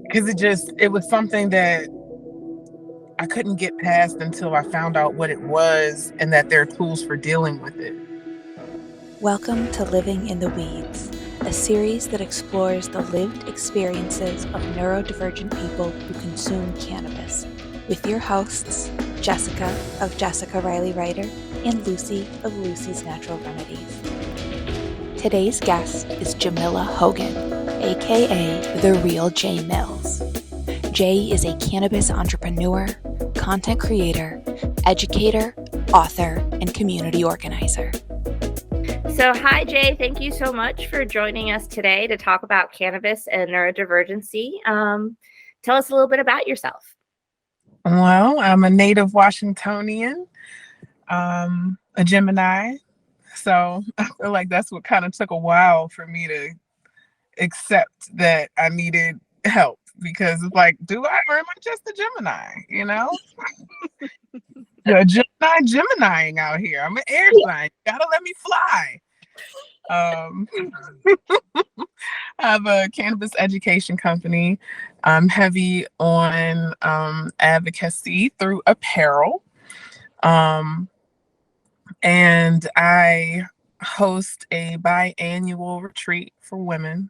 because it was something that I couldn't get past until I found out what it was and that there are tools for dealing with it. Welcome to Living in the Weeds, a series that explores the lived experiences of neurodivergent people who consume cannabis, with your hosts, Jessica of Jessica Riley Writer and Lucy of Lucy's Natural Remedies. Today's guest is Jamila Hogan, aka The Real JayMills. Jay is a cannabis entrepreneur, content creator, educator, author, and community organizer. So hi, Jay. Thank you so much for joining us today to talk about cannabis and neurodivergency. Tell us a little bit about yourself. Well, I'm a native Washingtonian, a Gemini. So I feel like that's what kind of took a while for me to accept that I needed help, because it's like, do I, or am I just a Gemini? You know, the Geminiing out here. I'm an air sign. You gotta let me fly. I have a cannabis education company. I'm heavy on advocacy through apparel. And I host a biannual retreat for women,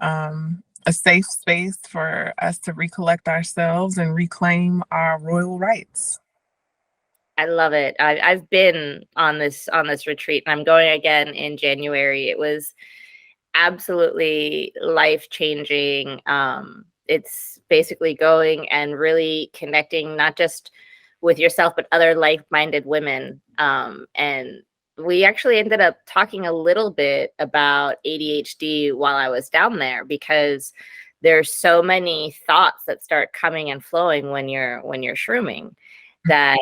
a safe space for us to recollect ourselves and reclaim our royal rights. I love it. I've been on this retreat, and I'm going again in January. It was absolutely life-changing. It's basically going and really connecting not just with yourself, but other like-minded women. And we actually ended up talking a little bit about ADHD while I was down there, because there's so many thoughts that start coming and flowing when you're shrooming, that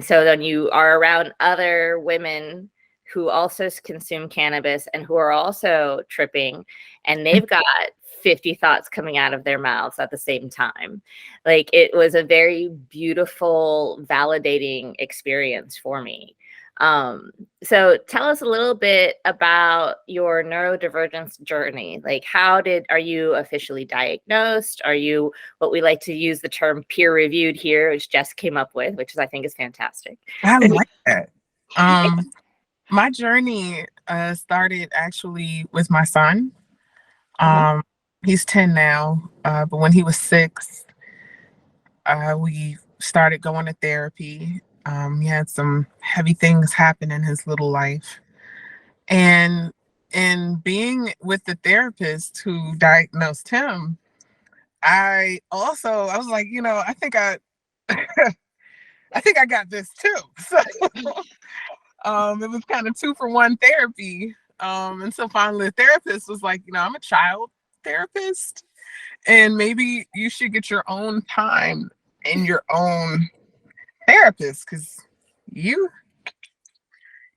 so then you are around other women who also consume cannabis and who are also tripping, and they've got 50 thoughts coming out of their mouths at the same time. Like, it was a very beautiful, validating experience for me. So tell us a little bit about your neurodivergence journey. Like, are you officially diagnosed? Are you what we like to use the term peer reviewed here, which Jess came up with, which I think is fantastic. I like that. My journey started actually with my son. He's 10 now, but when he was 6, we started going to therapy. He had some heavy things happen in his little life. And in being with the therapist who diagnosed him, I was like, I think I got this too. So it was kind of 2-for-1 therapy. And so finally the therapist was like, I'm a child therapist, and maybe you should get your own time and your own therapist, because you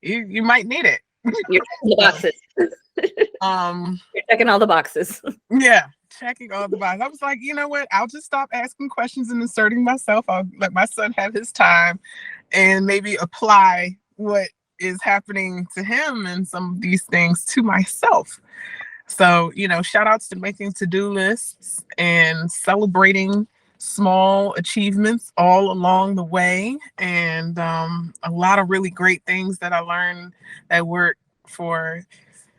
might need it. You're checking the boxes. You're checking all the boxes. Yeah, checking all the boxes. I was like, you know what? I'll just stop asking questions and inserting myself. I'll let my son have his time and maybe apply what is happening to him and some of these things to myself. So, shout outs to making to-do lists and celebrating small achievements all along the way, and a lot of really great things that I learned that work for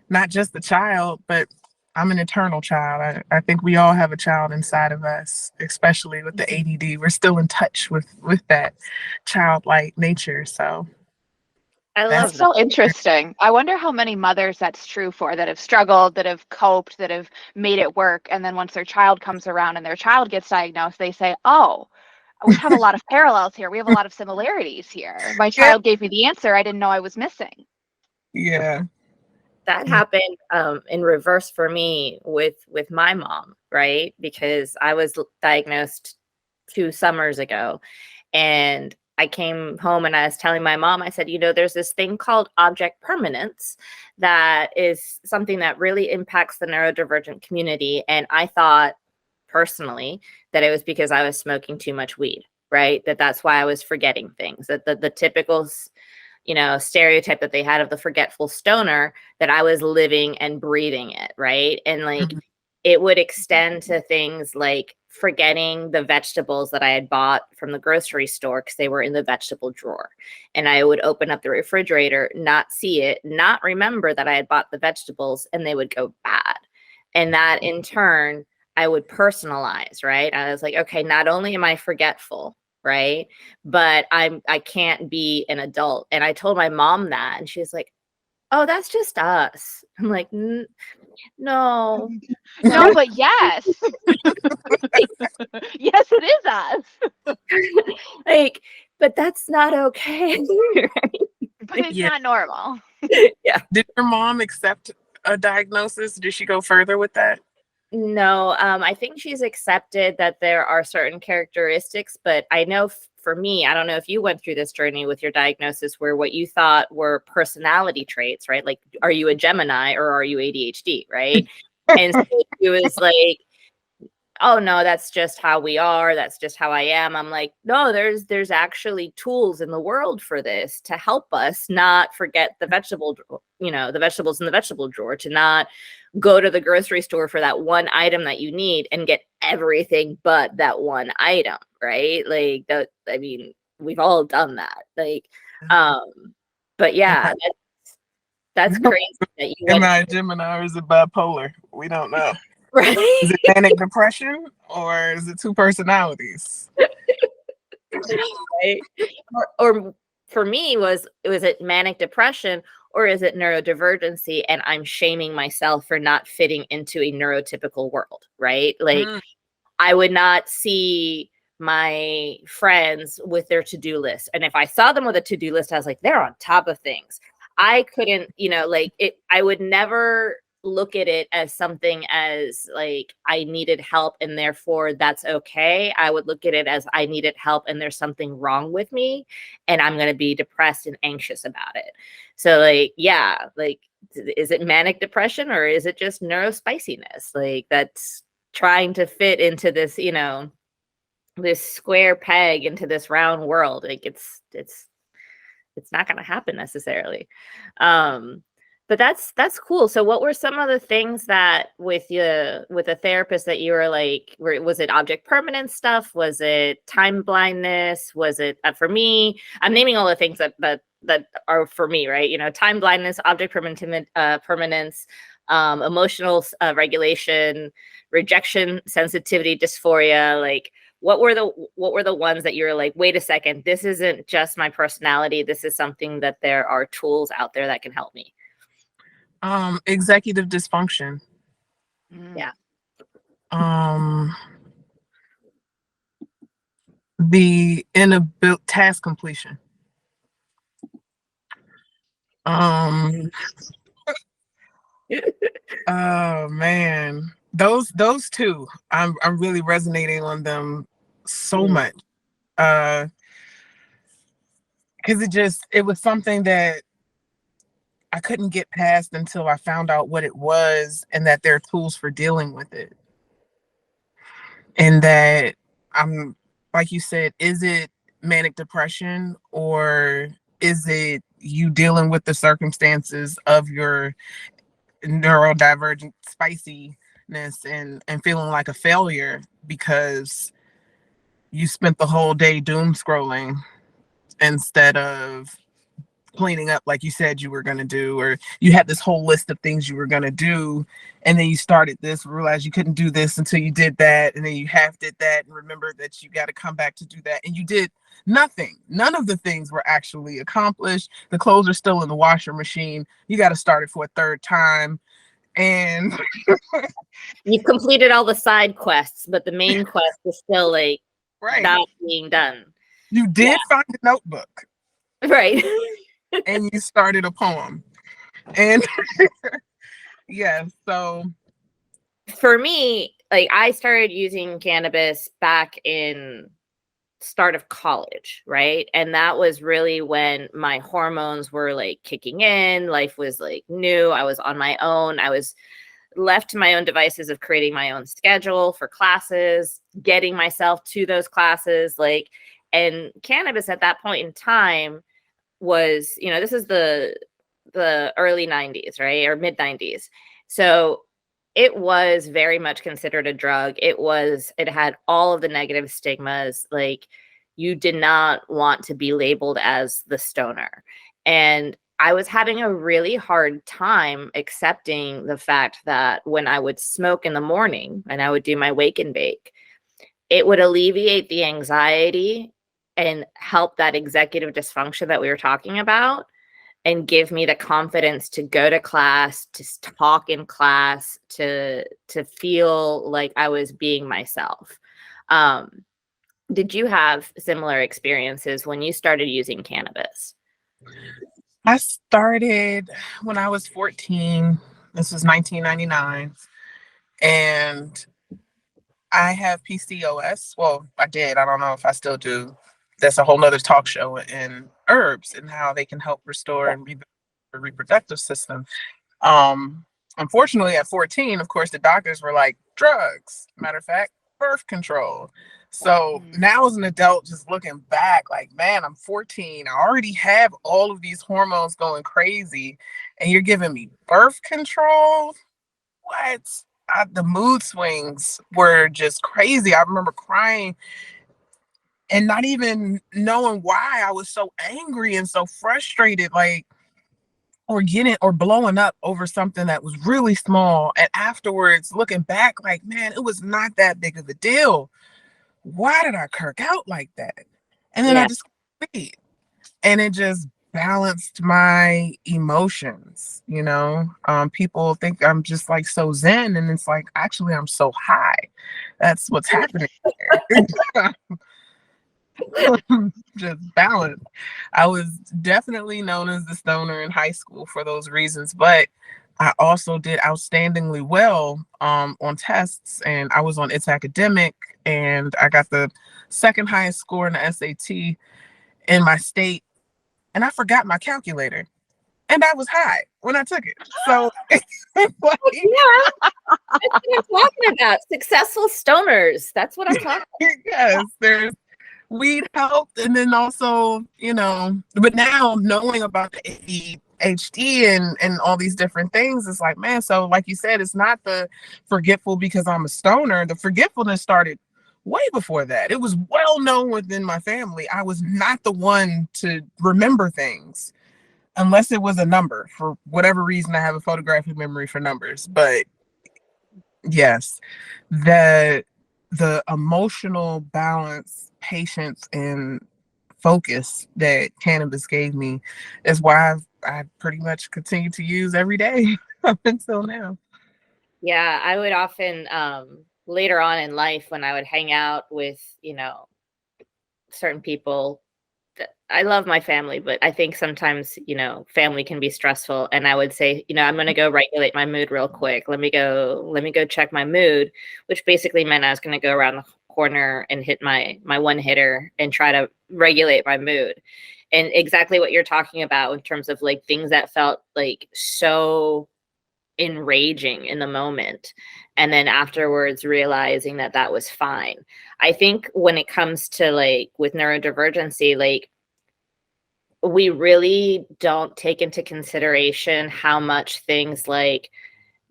not just the child, but I'm an eternal child. I think we all have a child inside of us, especially with the ADD. We're still in touch with that childlike nature. So that's so interesting. I wonder how many mothers that's true for, that have struggled, that have coped, that have made it work. And then once their child comes around and their child gets diagnosed, they say, oh, we have a lot of parallels here. We have a lot of similarities here. My child gave me the answer I didn't know I was missing. Yeah. That happened in reverse for me with my mom, right? Because I was diagnosed 2 summers ago, and I came home and I was telling my mom, I said, there's this thing called object permanence that is something that really impacts the neurodivergent community. And I thought personally that it was because I was smoking too much weed, right? That's why I was forgetting things, that the typical, stereotype that they had of the forgetful stoner, that I was living and breathing it, right? And like, it would extend to things like forgetting the vegetables that I had bought from the grocery store because they were in the vegetable drawer. And I would open up the refrigerator, not see it, not remember that I had bought the vegetables, and they would go bad. And that in turn, I would personalize, right? I was like, okay, not only am I forgetful, right? But I can't be an adult. And I told my mom that, and she's like, oh, that's just us. I'm like, no. No, but yes. Yes, it is us. Like, but that's not okay. Right? But it's not normal. Yeah. Did your mom accept a diagnosis? Did she go further with that? No, I think she's accepted that there are certain characteristics, but I know for me, I don't know if you went through this journey with your diagnosis where what you thought were personality traits, right? Like, are you a Gemini or are you ADHD, right? And so it was like, oh no, that's just how we are. That's just how I am. I'm like, no, there's actually tools in the world for this to help us not forget the vegetable, the vegetables in the vegetable drawer, to not go to the grocery store for that one item that you need and get everything but that one item, right? Like that, I mean, we've all done that. Like, but yeah, that's crazy that you Am I a Gemini or is it bipolar? We don't know. Right? Is it manic depression or is it two personalities? Right? Or for me, was it manic depression or is it neurodivergency, and I'm shaming myself for not fitting into a neurotypical world, right? Like I would not see my friends with their to-do list, and if I saw them with a to-do list, I was like, they're on top of things. I couldn't, like it. I would never look at it as something as like I needed help and therefore that's okay. I would look at it as I needed help and there's something wrong with me and I'm going to be depressed and anxious about it. So like, yeah, like, is it manic depression or is it just neurospiciness? Like that's trying to fit into this, this square peg into this round world. Like it's not going to happen necessarily. But that's cool. So what were some of the things that with a therapist that you were like, was it object permanence stuff? Was it time blindness? Was it, for me, I'm naming all the things that are for me, right? Time blindness, object permanence, emotional regulation, rejection, sensitivity, dysphoria. Like what were the ones that you're like, wait a second, this isn't just my personality. This is something that there are tools out there that can help me. Executive dysfunction. Yeah. The inability task completion. Oh man, those two, I'm really resonating on them so much. Because it was something that I couldn't get past until I found out what it was and that there are tools for dealing with it. And that I'm, like you said, is it manic depression or is it you dealing with the circumstances of your neurodivergent spiciness and feeling like a failure because you spent the whole day doom scrolling instead of cleaning up like you said you were going to do, or you had this whole list of things you were going to do and then you started this, realized you couldn't do this until you did that, and then you half did that and remember that you got to come back to do that, and you did nothing. None of the things were actually accomplished. The clothes are still in the washer machine. You got to start it for a third time, and you've completed all the side quests, but the main quest is still like not being done. You did find a notebook, right? And you started a poem, and so for me, like I started using cannabis back in start of college, right? And that was really when my hormones were like kicking in. Life was like new. I was on my own. I was left to my own devices of creating my own schedule for classes, getting myself to those classes, and cannabis at that point in time was, this is the early 90s, right? Or mid 90s. So it was very much considered a drug. It had all of the negative stigmas. Like, you did not want to be labeled as the stoner. And I was having a really hard time accepting the fact that when I would smoke in the morning and I would do my wake and bake, it would alleviate the anxiety and help that executive dysfunction that we were talking about, and give me the confidence to go to class, to talk in class, to feel like I was being myself. Did you have similar experiences when you started using cannabis? I started when I was 14. This was 1999. And I have PCOS. Well, I did. I don't know if I still do. That's a whole nother talk show in herbs and how they can help restore and rebuild the reproductive system. Um, Unfortunately, at 14, of course, the doctors were like, drugs. Matter of fact, birth control. So now as an adult, just looking back, like, man, I'm 14. I already have all of these hormones going crazy, and you're giving me birth control? What? The mood swings were just crazy. I remember crying and not even knowing why. I was so angry and so frustrated, like, or getting or blowing up over something that was really small. And afterwards, looking back, like, man, it was not that big of a deal. Why did I kirk out like that? And then I just wait. And it just balanced my emotions. People think I'm just like so zen, and it's like, actually, I'm so high. That's what's happening there. Just balance. I was definitely known as the stoner in high school for those reasons, but I also did outstandingly well on tests, and I was on It's Academic, and I got the second highest score in the SAT in my state, and I forgot my calculator, and I was high when I took it. So yeah, that's what I'm talking about. Successful stoners. That's what I'm talking about. Yes, there's weed helped, and then also, but now knowing about the ADHD and all these different things, it's like, man, so like you said, it's not the forgetful because I'm a stoner. The forgetfulness started way before that. It was well known within my family. I was not the one to remember things unless it was a number. For whatever reason, I have a photographic memory for numbers. But yes, the emotional balance, patience, and focus that cannabis gave me is why I pretty much continue to use every day up until now. Yeah, I would often later on in life, when I would hang out with, certain people, I love my family, but I think sometimes, family can be stressful. And I would say, I'm going to go regulate my mood real quick. Let me go check my mood, which basically meant I was going to go around the corner and hit my one hitter and try to regulate my mood. And exactly what you're talking about in terms of like things that felt like so enraging in the moment, and then afterwards realizing that that was fine. I think when it comes to like with neurodivergency, like, we really don't take into consideration how much things like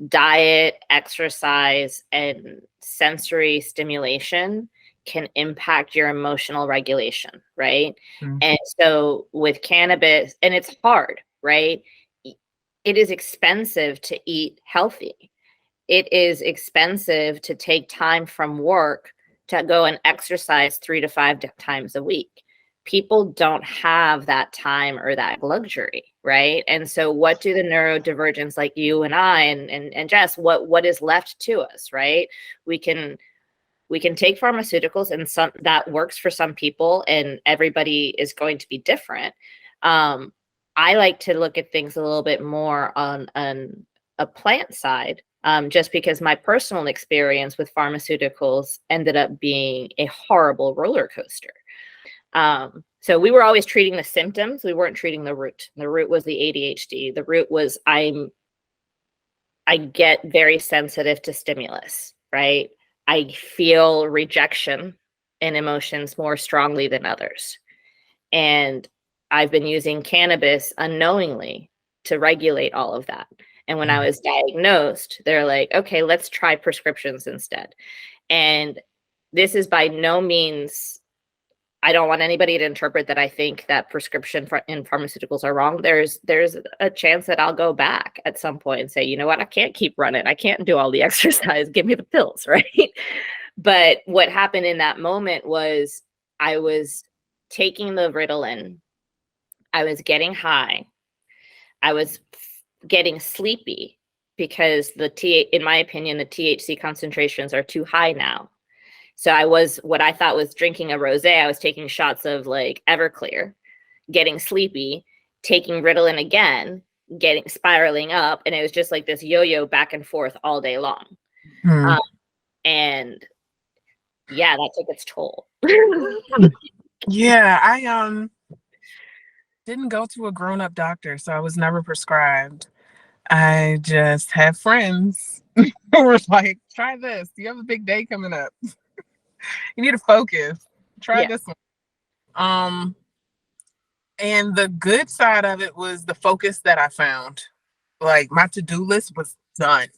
diet, exercise, and sensory stimulation can impact your emotional regulation, right? And so with cannabis, and it's hard, right? It is expensive to eat healthy. It is expensive to take time from work to go and exercise 3 to 5 times a week. People don't have that time or that luxury, right? And so what do the neurodivergents like you and I and Jess, what is left to us, right? We can take pharmaceuticals, and some that works for some people, and everybody is going to be different. I like to look at things a little bit more on a plant side, just because my personal experience with pharmaceuticals ended up being a horrible roller coaster. So we were always treating the symptoms. We weren't treating the root. The root was the ADHD. The root was I get very sensitive to stimulus, right? I feel rejection and emotions more strongly than others. And I've been using cannabis unknowingly to regulate all of that. And when I was diagnosed, they're like, okay, let's try prescriptions instead. And this is by no means, I don't want anybody to interpret that I think that prescription in pharmaceuticals are wrong. There's a chance that I'll go back at some point and say, you know what, I can't keep running. I can't do all the exercise. Give me the pills, right? But what happened in that moment was I was taking the Ritalin. I was getting high. I was getting sleepy because in my opinion, the THC concentrations are too high now. So I was, what I thought was drinking a rosé, I was taking shots of like Everclear, getting sleepy, taking Ritalin again, spiraling up. And it was just like this yo-yo back and forth all day long. And yeah, that took its toll. Yeah, I didn't go to a grown-up doctor, so I was never prescribed. I just have friends who were like, try this. You have a big day coming up. You need to focus. Try this one. And the good side of it was the focus that I found. Like my to-do list was done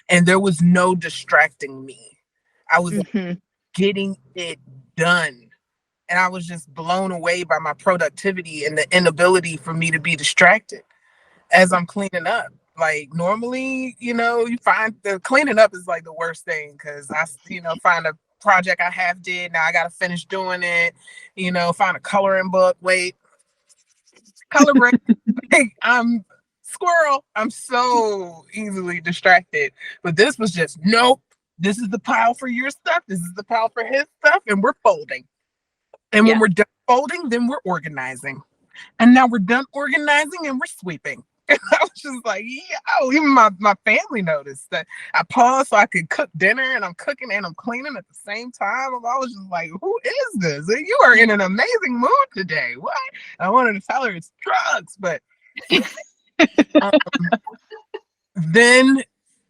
and there was no distracting me. I was getting it done. And I was just blown away by my productivity and the inability for me to be distracted as I'm cleaning up. Like normally, you find the cleaning up is like the worst thing because I, find a project I half did. Now I got to finish doing it, find a coloring book. Wait, color break. I'm squirrel. I'm so easily distracted. But this was just, nope. This is the pile for your stuff. This is the pile for his stuff. And we're folding. And when we're done folding, then we're organizing. And now we're done organizing and we're sweeping. And I was just like, even my family noticed that I paused so I could cook dinner and I'm cooking and I'm cleaning at the same time. I was just like, who is this? You are in an amazing mood today. What? I wanted to tell her it's drugs, but then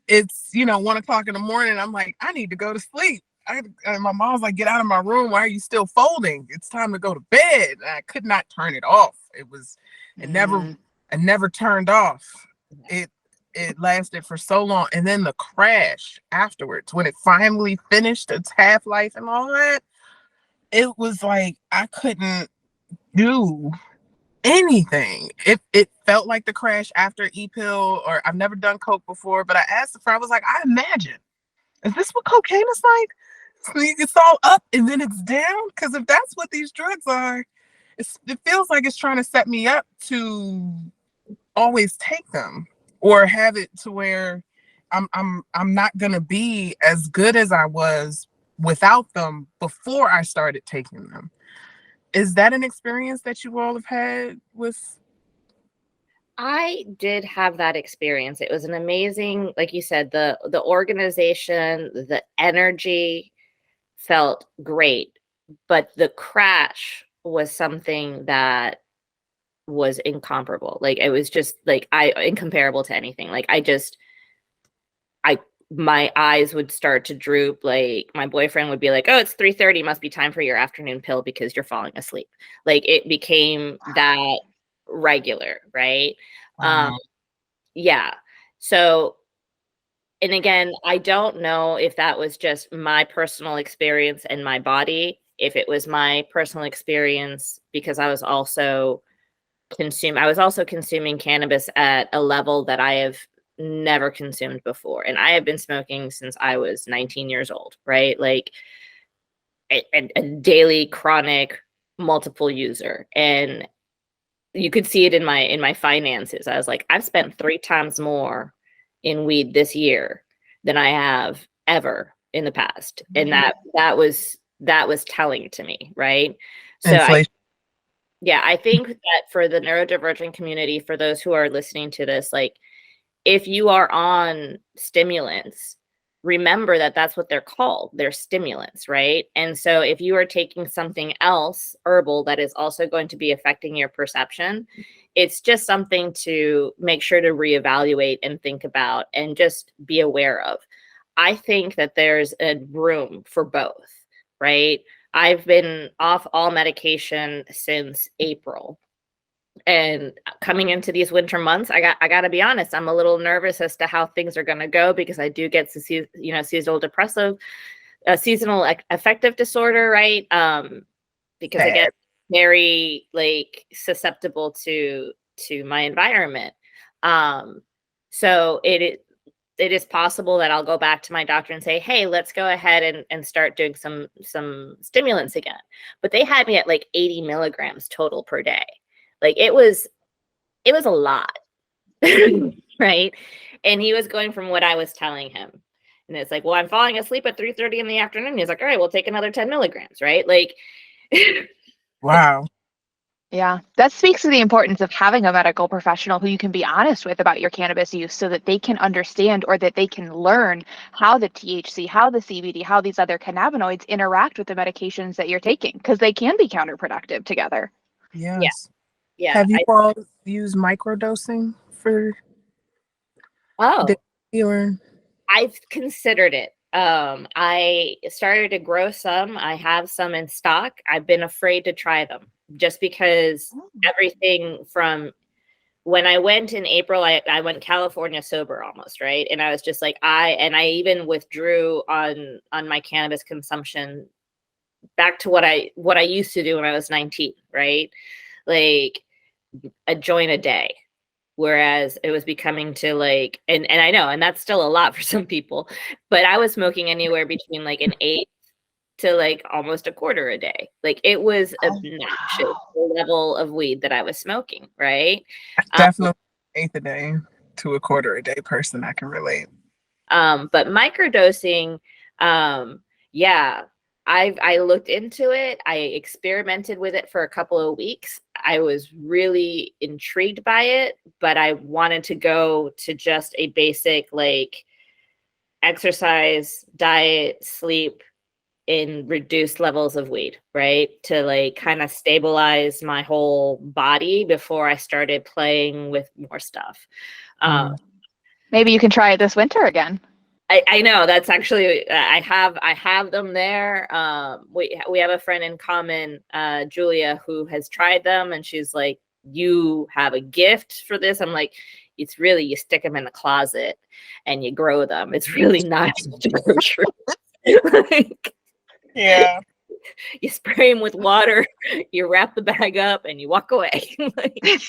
it's, 1:00 in the morning. I'm like, I need to go to sleep. And my mom's like, get out of my room. Why are you still folding? It's time to go to bed. And I could not turn it off. It never turned off. It lasted for so long. And then the crash afterwards, when it finally finished its half-life and all that, it was like I couldn't do anything. It felt like the crash after E-pill, or I've never done coke before, but I asked the friend, I was like, I imagine, is this what cocaine is like? So it's all up and then it's down? Because if that's what these drugs are, it feels like it's trying to set me up to always take them or have it to where I'm not gonna be as good as I was without them before I started taking them. Is that an experience that you all have had with? I did have that experience. It was an amazing, like you said, the organization, the energy felt great, but the crash was something that was incomparable. Like it was just like incomparable to anything. Like my eyes would start to droop. Like my boyfriend would be like, oh, it's 3:30, must be time for your afternoon pill because you're falling asleep. Like it became that regular, right? Yeah. So, and again, I don't know if that was just my personal experience and my body, if it was my personal experience because I was also consuming cannabis at a level that I have never consumed before. And I have been smoking since I was 19 years old, right? Like a daily chronic multiple user. And you could see it in my finances. I was like, I've spent 3 times more in weed this year than I have ever in the past. And that was telling to me, right? So I think that for the neurodivergent community, for those who are listening to this, like if you are on stimulants, remember that that's what they're called. They're stimulants, right? And so if you are taking something else, herbal, that is also going to be affecting your perception, it's just something to make sure to reevaluate and think about and just be aware of. I think that there's a room for both, right? I've been off all medication since April. And coming into these winter months, I got to be honest, I'm a little nervous as to how things are going to go, because I do get seasonal depressive, seasonal affective disorder, right? Because I get very like susceptible to my environment. So it is possible that I'll go back to my doctor and say, hey, let's go ahead and start doing some stimulants again. But they had me at like 80 milligrams total per day. Like it was a lot, right? And he was going from what I was telling him. And it's like, well, I'm falling asleep at 3:30 in the afternoon. He's like, all right, we'll take another 10 milligrams, right? Like, wow. Yeah, that speaks to the importance of having a medical professional who you can be honest with about your cannabis use, so that they can understand, or that they can learn how the THC, how the CBD, how these other cannabinoids interact with the medications that you're taking, because they can be counterproductive together. Yes. Yeah. Have you all used microdosing for? Or I've considered it. I started to grow some. I have some in stock. I've been afraid to try them just because everything from when I went in April, I went California sober almost, right? And I was just like, I even withdrew on my cannabis consumption back to what I used to do when I was 19, right? Like a joint a day. Whereas it was becoming to like, and I know, and that's still a lot for some people, but I was smoking anywhere between like an 8 to like almost a quarter a day. Like it was obnoxious level of weed that I was smoking, right? Definitely 1/8 a day to a quarter a day person. I can relate. But microdosing, yeah, I looked into it. I experimented with it for a couple of weeks. I was really intrigued by it, but I wanted to go to just a basic like exercise, diet, sleep in reduced levels of weed, right? To like kind of stabilize my whole body before I started playing with more stuff. Maybe you can try it this winter again. I know that's actually I have them there. We have a friend in common, Julia, who has tried them, and she's like, "You have a gift for this." I'm like, "It's really you stick them in the closet and you grow them. It's really not to grow shrooms." Like, yeah, you spray them with water, you wrap the bag up, and you walk away. Like,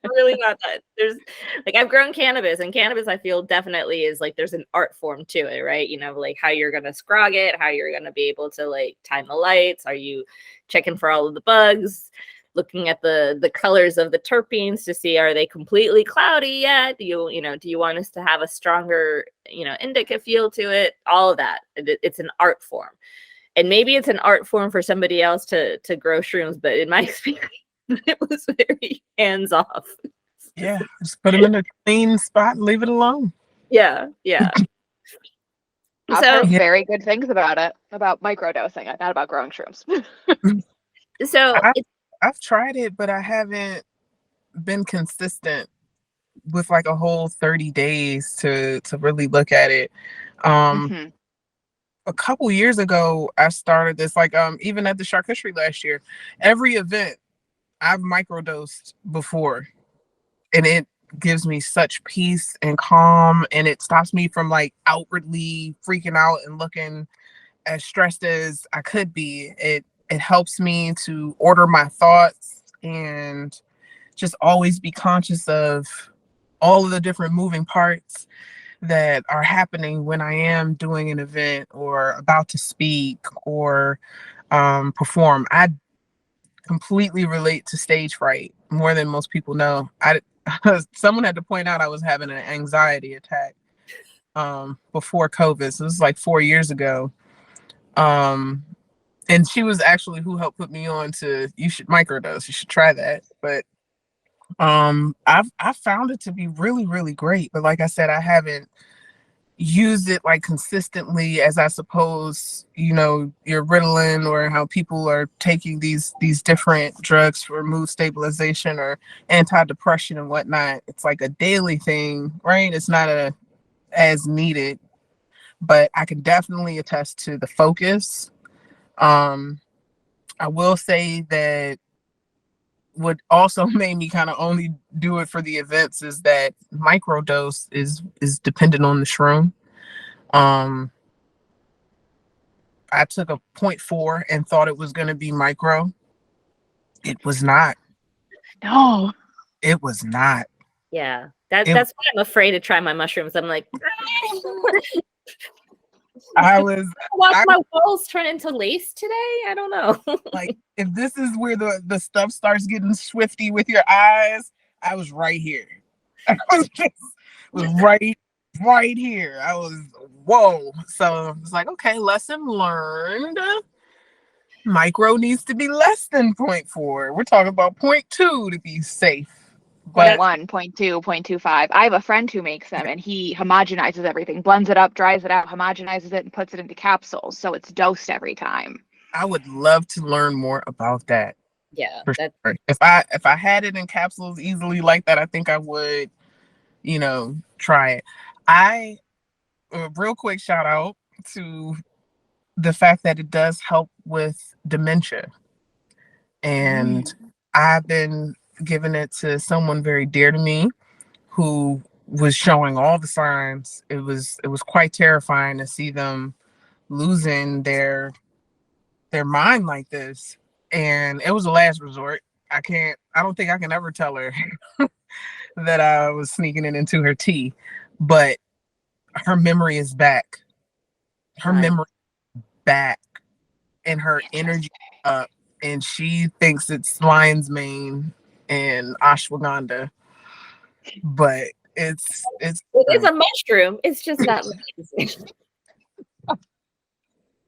really not that. There's like I've grown cannabis, and cannabis I feel definitely is like there's an art form to it, right? You know, like how you're gonna scrog it, how you're gonna be able to like time the lights. Are you checking for all of the bugs, looking at the colors of the terpenes to see are they completely cloudy yet? Do you want us to have a stronger indica feel to it? All of that. It's an art form, and maybe it's an art form for somebody else to grow shrooms, but in my experience, it was very hands off. Yeah, just put them in a clean spot and leave it alone. Yeah. I've heard very good things about it, about microdosing, not about growing shrooms. So I've tried it, but I haven't been consistent with like a whole 30 days to really look at it. A couple years ago, I started this, like even at the charcuterie last year, every event I've microdosed before, and it gives me such peace and calm, and it stops me from like outwardly freaking out and looking as stressed as I could be. It helps me to order my thoughts and just always be conscious of all of the different moving parts that are happening when I am doing an event or about to speak or perform. I completely relate to stage fright more than most people know. Someone had to point out I was having an anxiety attack before COVID. So this is like 4 years ago. And she was actually who helped put me on to, you should microdose, you should try that. But I've found it to be really, really great. But like I said, I haven't used it like consistently as I suppose, your Ritalin, or how people are taking these different drugs for mood stabilization or antidepressant and whatnot. It's like a daily thing, right? It's not as needed, but I can definitely attest to the focus. I will say that what also made me kind of only do it for the events is that microdose is dependent on the shroom. I took a 0.4 and thought it was going to be micro. It was not. No. It was not. Yeah. That's why I'm afraid to try my mushrooms. I'm like, watch my walls turn into lace today. I don't know. Like, if this is where the stuff starts getting swifty with your eyes, I was right here. I was right here. I was, whoa. So it's like, okay, lesson learned. Micro needs to be less than 0.4. We're talking about 0.2 to be safe. 0.1, 0.2, 0.25. I have a friend who makes them, and he homogenizes everything, blends it up, dries it out, homogenizes it, and puts it into capsules. So it's dosed every time. I would love to learn more about that. Yeah. Sure. If I had it in capsules easily like that, I think I would, try it. A real quick shout out to the fact that it does help with dementia. And I've been giving it to someone very dear to me who was showing all the signs. It was quite terrifying to see them losing their mind like this. And it was a last resort. I don't think I can ever tell her that I was sneaking it into her tea, but her memory is back. Her memory back and her energy up, and she thinks it's lion's mane and ashwagandha, but it is a mushroom. It's just not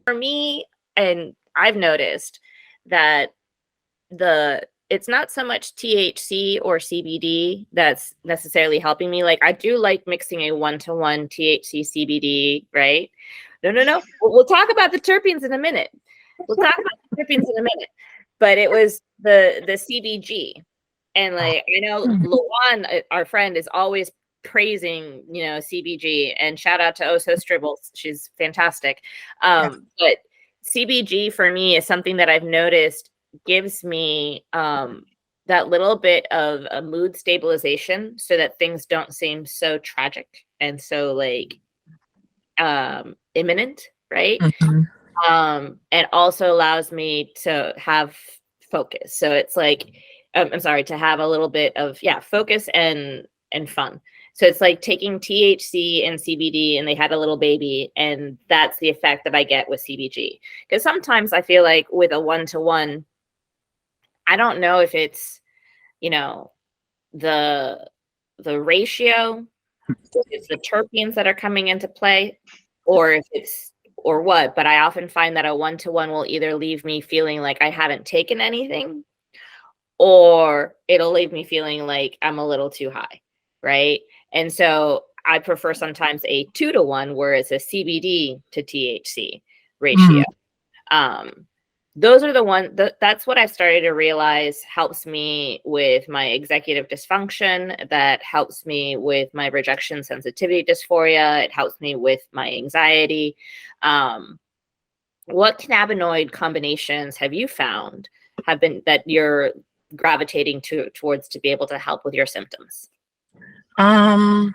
for me. And I've noticed that it's not so much THC or CBD that's necessarily helping me. Like, I do like mixing a 1-to-1 THC CBD, right? No. We'll talk about the terpenes in a minute. But it was the CBG. And like, I know Luan, our friend, is always praising, CBG, and shout out to Oso Stribbles. She's fantastic. But CBG for me is something that I've noticed gives me that little bit of a mood stabilization so that things don't seem so tragic and so like imminent, right? And also allows me to have focus. So it's like, to have a little bit of focus and fun. So it's like taking THC and CBD and they had a little baby, and that's the effect that I get with CBG. Because sometimes I feel like with a 1-to-1, I don't know if it's, the ratio, if it's the terpenes that are coming into play, or if it's or what, but I often find that a 1-to-1 will either leave me feeling like I haven't taken anything, or it'll leave me feeling like I'm a little too high, right? And so I prefer sometimes a 2-to-1 where it's a CBD to THC ratio. Those are the ones that's what I've started to realize helps me with my executive dysfunction, that helps me with my rejection sensitivity dysphoria. It helps me with my anxiety. What cannabinoid combinations have you found have been that you're gravitating towards to be able to help with your symptoms? I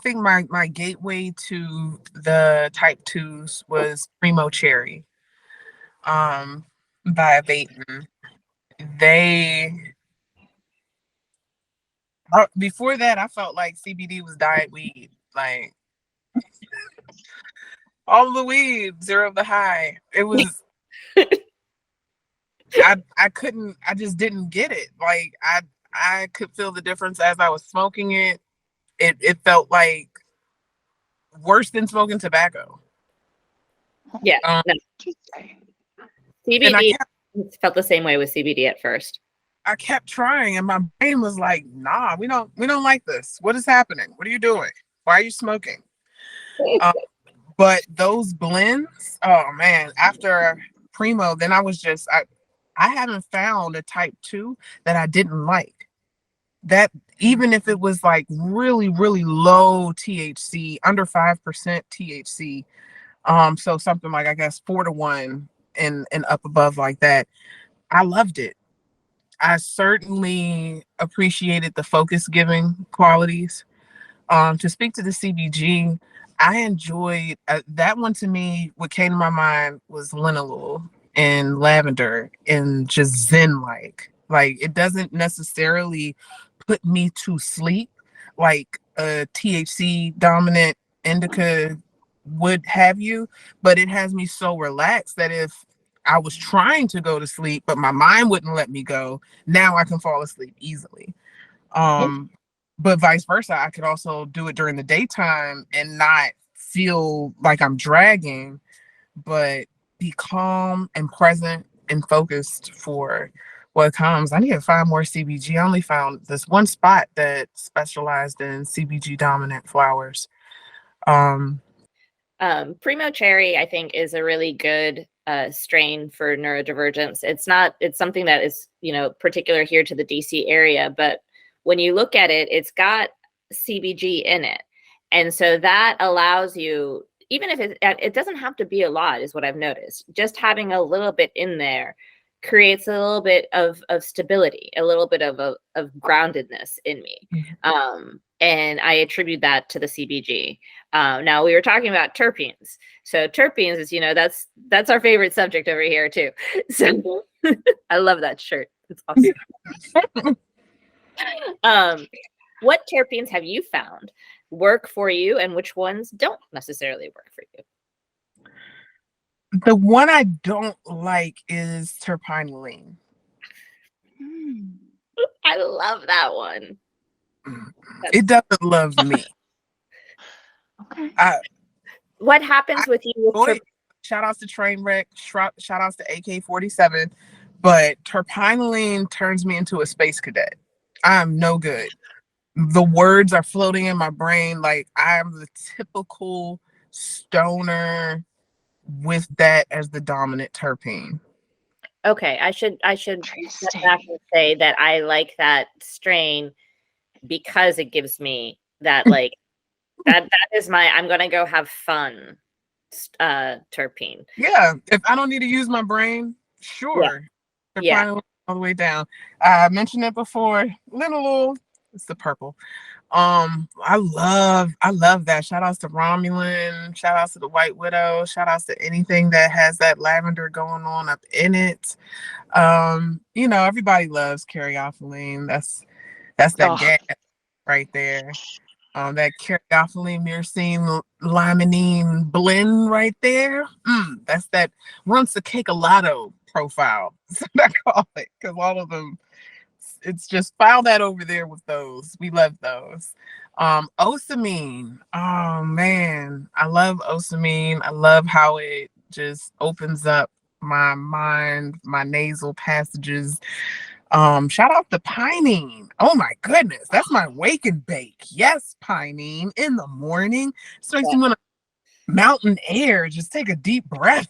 think my gateway to the type 2s was Primo Cherry. By Baton. Before that, I felt like CBD was diet weed. Like, all the weed, zero the high. It was, I just didn't get it. Like, I could feel the difference as I was smoking it. It felt like worse than smoking tobacco. Yeah. CBD felt the same way with CBD at first. I kept trying, and my brain was like, "Nah, we don't like this. What is happening? What are you doing? Why are you smoking?" But those blends, oh man! After Primo, then I was just I haven't found a type 2 that I didn't like. That even if it was like really, really low THC, under 5% THC, so something like, I guess, 4-to-1 and up above like that, I loved it. I certainly appreciated the focus giving qualities. To speak to the CBG, I enjoyed that one. To me, what came to my mind was linalool and lavender and just zen like. Like it doesn't necessarily put me to sleep like a THC dominant indica would have you, but it has me so relaxed that if I was trying to go to sleep, but my mind wouldn't let me go, now I can fall asleep easily. But vice versa, I could also do it during the daytime and not feel like I'm dragging, but be calm and present and focused for what comes. I need to find more CBG. I only found this one spot that specialized in CBG dominant flowers. Primo Cherry, I think, is a really good strain for neurodivergence. It's something that is, particular here to the DC area, but when you look at it, it's got CBG in it. And so that allows you, even if it doesn't have to be a lot, is what I've noticed. Just having a little bit in there creates a little bit of stability, a little bit of groundedness in me. And I attribute that to the CBG. Now we were talking about terpenes. So terpenes is, that's our favorite subject over here too. So I love that shirt. It's awesome. What terpenes have you found work for you and which ones don't necessarily work for you? The one I don't like is terpenes. I love that one. It doesn't love me. Okay. What happens with you with shout outs to Trainwreck, shout outs to AK-47, but terpenylene turns me into a space cadet. I'm no good. The words are floating in my brain like I'm the typical stoner with that as the dominant terpene. Okay, I should step back and say that I like that strain because it gives me that like that is my I'm gonna go have fun terpene. Yeah, if I don't need to use my brain, sure. Yeah. All the way down. I mentioned it before. Linalool, it's the purple. I love that. Shout outs to Romulan, shout outs to the White Widow, shout outs to anything that has that lavender going on up in it. Everybody loves caryophyllene. That's that gas right there. That caryophyllene, myrcene, limonene blend right there. That's that runs the cake-a-lotto profile. That's what I call it, because all of them, it's just file that over there with those. We love those. Osamine. Oh man, I love osamine. I love how it just opens up my mind, my nasal passages. Shout out to pinene. Oh my goodness, that's my wake and bake. Yes, pinene in the morning. So makes me want to mountain air. Just take a deep breath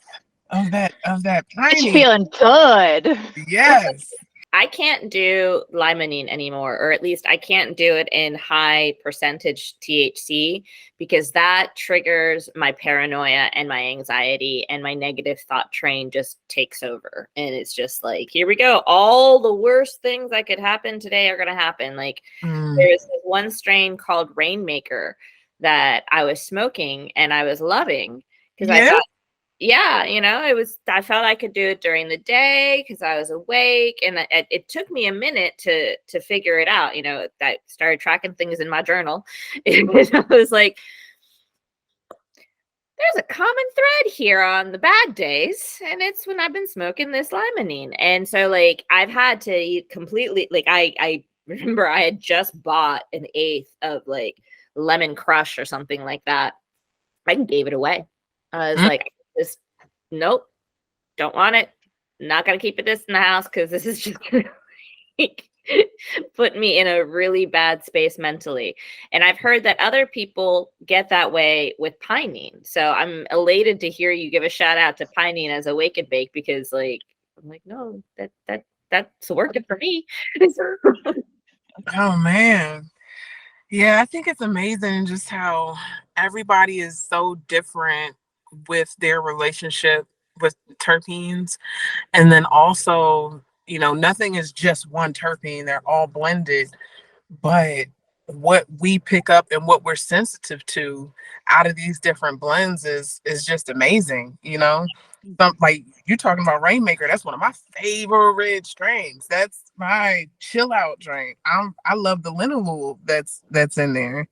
of that pinene. It's feeling good. Yes. I can't do limonene anymore, or at least I can't do it in high percentage THC because that triggers my paranoia and my anxiety, and my negative thought train just takes over. And it's just like, here we go. All the worst things that could happen today are going to happen. Like there's this one strain called Rainmaker that I was smoking and I was loving because I thought, I felt I could do it during the day because I was awake, and it took me a minute to figure it out. I started tracking things in my journal, and I was like, there's a common thread here on the bad days, and it's when I've been smoking this limonene. And so like I've had to eat completely, like I remember I had just bought an eighth of like Lemon Crush or something like that. I gave it away. I was like, just nope, don't want it. Not gonna keep this in the house because this is just gonna like, put me in a really bad space mentally. And I've heard that other people get that way with pinene. So I'm elated to hear you give a shout out to pinene as a wake and bake, because like I'm like, no, that's working for me. Oh man. Yeah, I think it's amazing just how everybody is so different with their relationship with terpenes. And then also, nothing is just one terpene. They're all blended. But what we pick up and what we're sensitive to out of these different blends is just amazing. Like you're talking about Rainmaker, that's one of my favorite strains. That's my chill out drink. I love the linalool that's in there.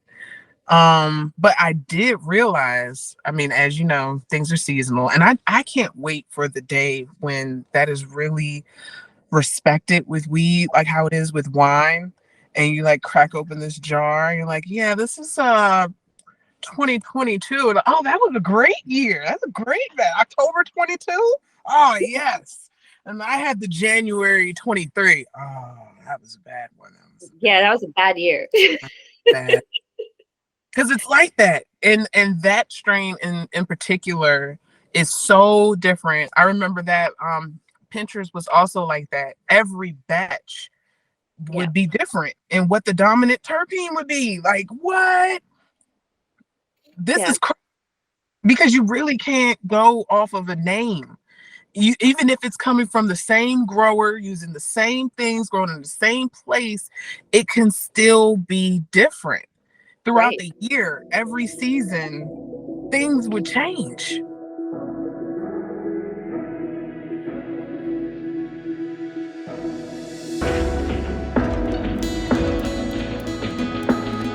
But I did realize, I mean, as you know, things are seasonal, and I can't wait for the day when that is really respected with weed, like how it is with wine. And you like crack open this jar, and you're like, yeah, this is 2022. And oh, that was a great year. That's a great October 22. Oh yes. And I had the January 23. Oh, that was a bad one. That was a bad year. Bad. Because it's like that. And that strain in particular is so different. I remember that Pinterest was also like that. Every batch would be different, and what the dominant terpene would be. Like, what? This is crazy, because you really can't go off of a name. Even if it's coming from the same grower, using the same things, growing in the same place, it can still be different throughout the year. Every season, things would change.